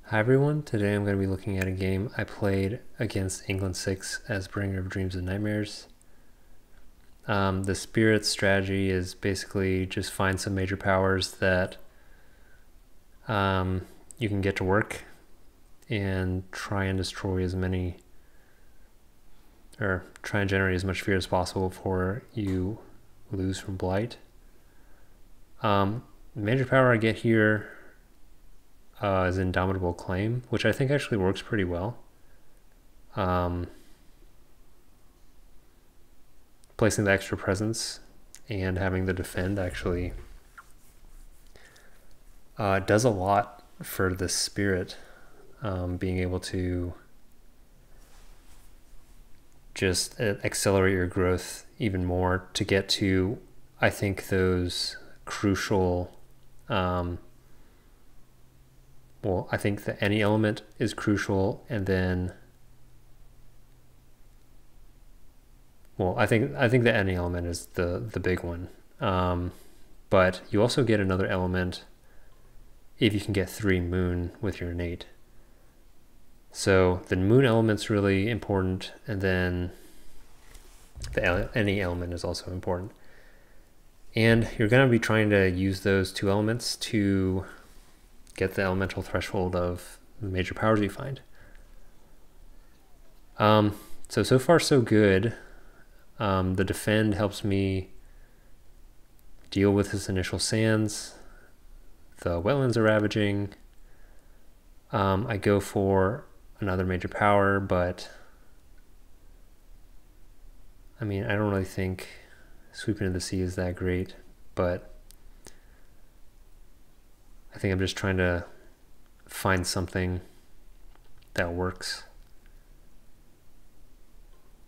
Hi everyone, today I'm going to be looking at a game I played against England 6 as Bringer of Dreams and Nightmares. The Spirit strategy is basically just find some major powers that you can get to work and try and destroy as many, or try and generate as much fear as possible before you lose from Blight. Major power I get here is Indomitable Claim, which I think actually works pretty well. Placing the extra presence and having the defend actually does a lot for the Spirit, being able to just accelerate your growth even more to get to, I think, those crucial well, I think the any element is crucial, and then, well, I think the any element is the big one. But you also get another element if you can get 3 moon with your innate. So the moon element's really important, and then the any element is also important. And you're going to be trying to use those 2 elements to get the elemental threshold of the major powers you find. So far so good. The defend helps me deal with his initial sands. The wetlands are ravaging. I go for another major power, but I mean, I don't really think Sweep Into the Sea is that great, but I think I'm just trying to find something that works.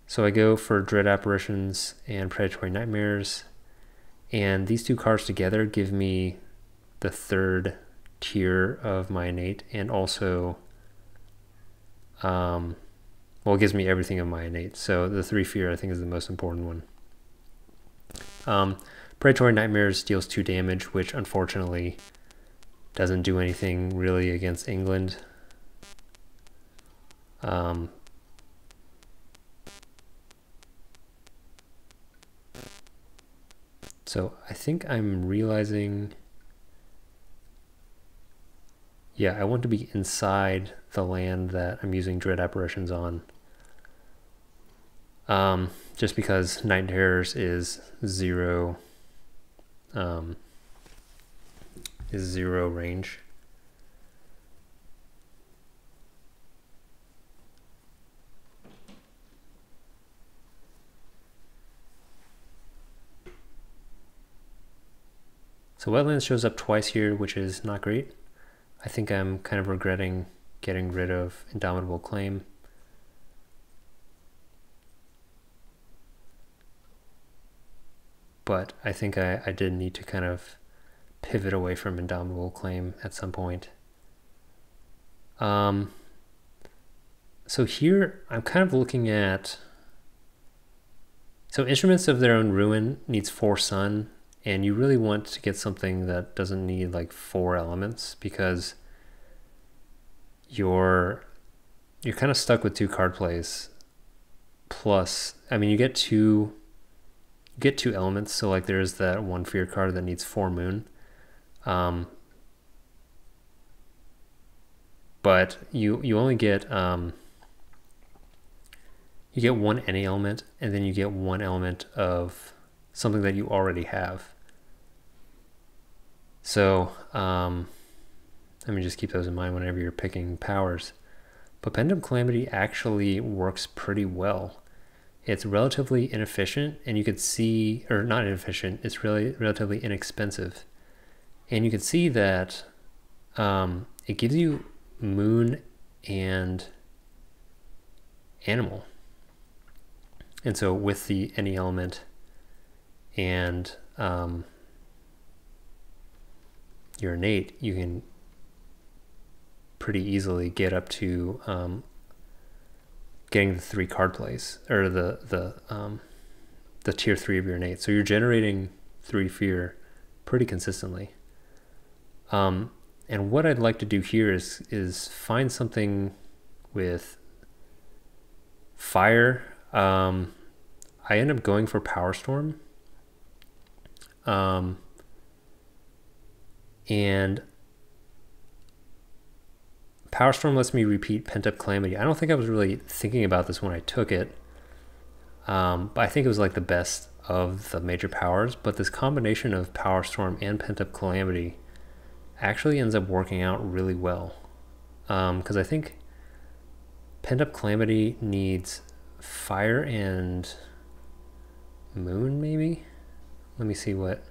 So I go for Dread Apparitions and Predatory Nightmares, and these 2 cards together give me the 3rd tier of my innate, and also, well, it gives me everything of my innate. So the 3 fear I think is the most important one. Predatory Nightmares deals 2 damage, which unfortunately doesn't do anything really against England. So I think I'm realizing, yeah, I want to be inside the land that I'm using Dread Apparitions on. Just because Night Terrors is 0 range. So Wetlands shows up twice here, which is not great. I think I'm kind of regretting getting rid of Indomitable Claim. But I think I did need to kind of pivot away from Indomitable Claim at some point. So here I'm kind of looking at, so Instruments of Their Own Ruin needs 4 sun, and you really want to get something that doesn't need like 4 elements, because you're kind of stuck with 2 card plays. Plus, I mean, you get two elements, so like there's that 1 fear card that needs 4 moon. But you only get you get 1 any element, and then you get 1 element of something that you already have. So let me just keep those in mind whenever you're picking powers. But Pendulum Calamity actually works pretty well. It's relatively inefficient, and you could see, or not inefficient, it's really relatively inexpensive. And you can see that it gives you moon and animal. And so with the any element and your innate, you can pretty easily get up to getting the 3 card plays, or the tier 3 of your innate. So you're generating 3 fear pretty consistently. And And what I'd like to do here is find something with fire. I end up going for Power Storm. And Power Storm lets me repeat Pent-Up Calamity. I don't think I was really thinking about this when I took it. But I think it was like the best of the major powers. But this combination of Power Storm and Pent-Up Calamity actually ends up working out really well. Because I think Pent-Up Calamity needs fire and moon, maybe? Let me see what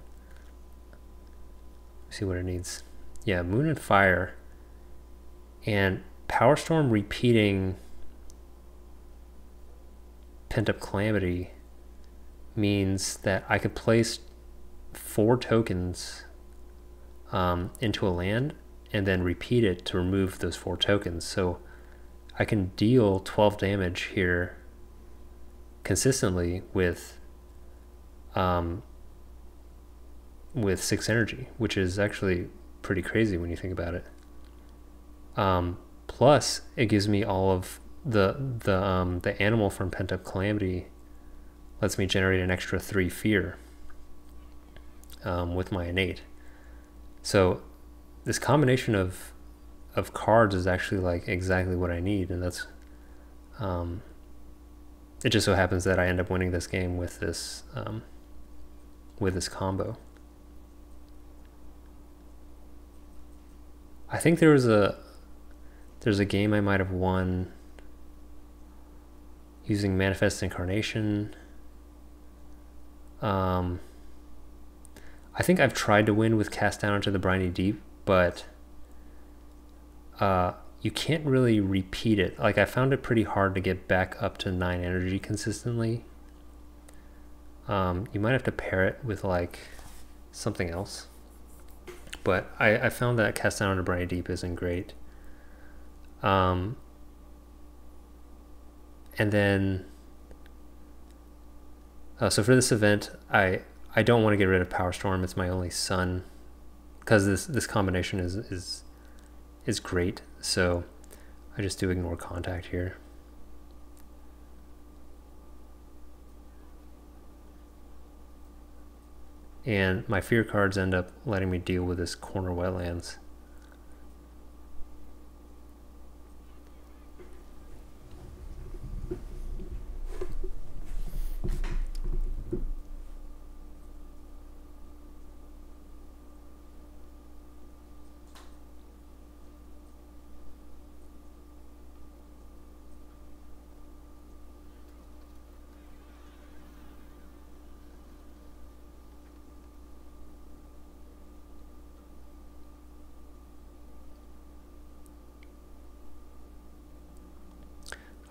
it needs. Yeah, moon and fire. And Power Storm repeating Pent-Up Calamity means that I could place 4 tokens into a land and then repeat it to remove those 4 tokens. So I can deal 12 damage here consistently with 6 energy, which is actually pretty crazy when you think about it. Plus, it gives me all of the animal from Pent-Up Calamity lets me generate an extra 3 fear with my innate. So this combination of cards is actually like exactly what I need, and that's it just so happens that I end up winning this game with this combo. I think there's a game I might have won using Manifest Incarnation. I think I've tried to win with Cast Down into the Briny Deep, but you can't really repeat it. Like, I found it pretty hard to get back up to 9 energy consistently. You might have to pair it with like something else. But I found that Cast Down into Briny Deep isn't great. And then so for this event, I don't want to get rid of Power Storm. It's my only sun, because this combination is great. So I just do ignore contact here. And my fear cards end up letting me deal with this corner wetlands.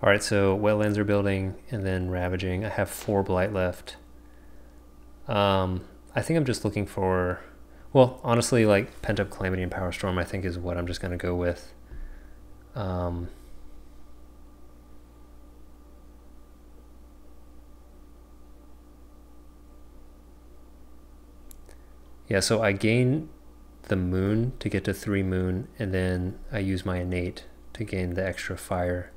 All right, so wetlands are building and then ravaging. I have 4 blight left. I think I'm just looking for, well, honestly, like Pent-Up Calamity and Power Storm, I think is what I'm just going to go with. Yeah, so I gain the moon to get to 3 moon, and then I use my innate to gain the extra fire.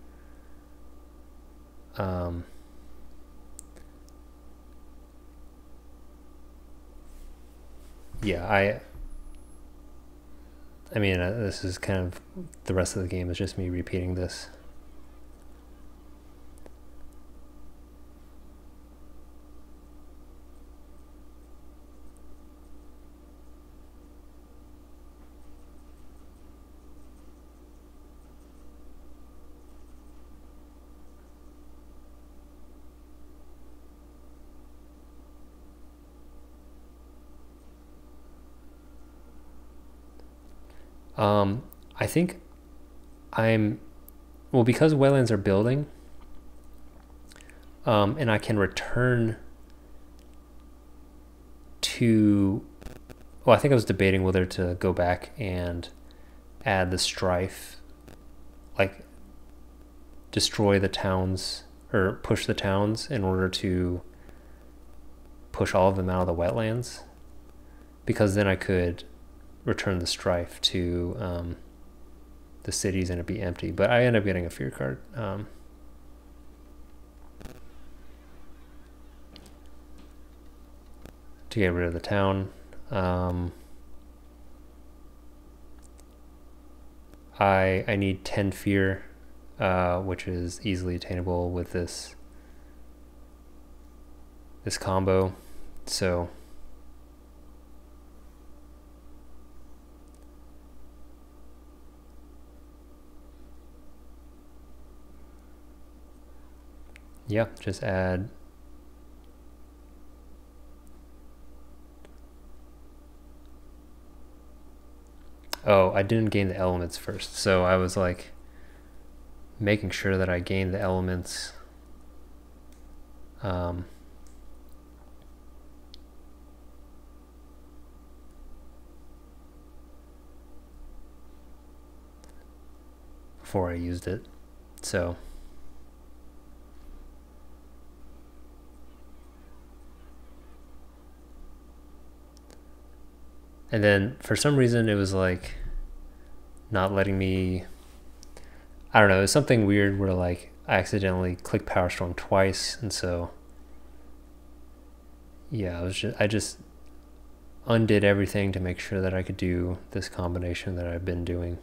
Yeah, I mean, this is kind of the rest of the game is just me repeating this. I think well, because wetlands are building, and I can return to, well, I think I was debating whether to go back and add the strife, like destroy the towns or push the towns in order to push all of them out of the wetlands, because then I could return the strife to the cities and it'd be empty. But I end up getting a fear card. To get rid of the town. I need 10 fear, which is easily attainable with this combo. So yeah, just add oh, I didn't gain the elements first, so I was like making sure that I gained the elements before I used it. So and then for some reason it was like not letting me, I don't know, it was something weird where like I accidentally clicked Power Storm twice, and so yeah, I just undid everything to make sure that I could do this combination that I've been doing.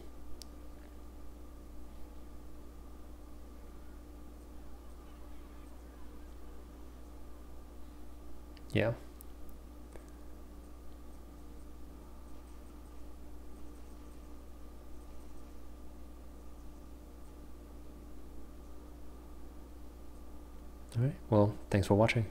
Yeah. All right. Well, thanks for watching.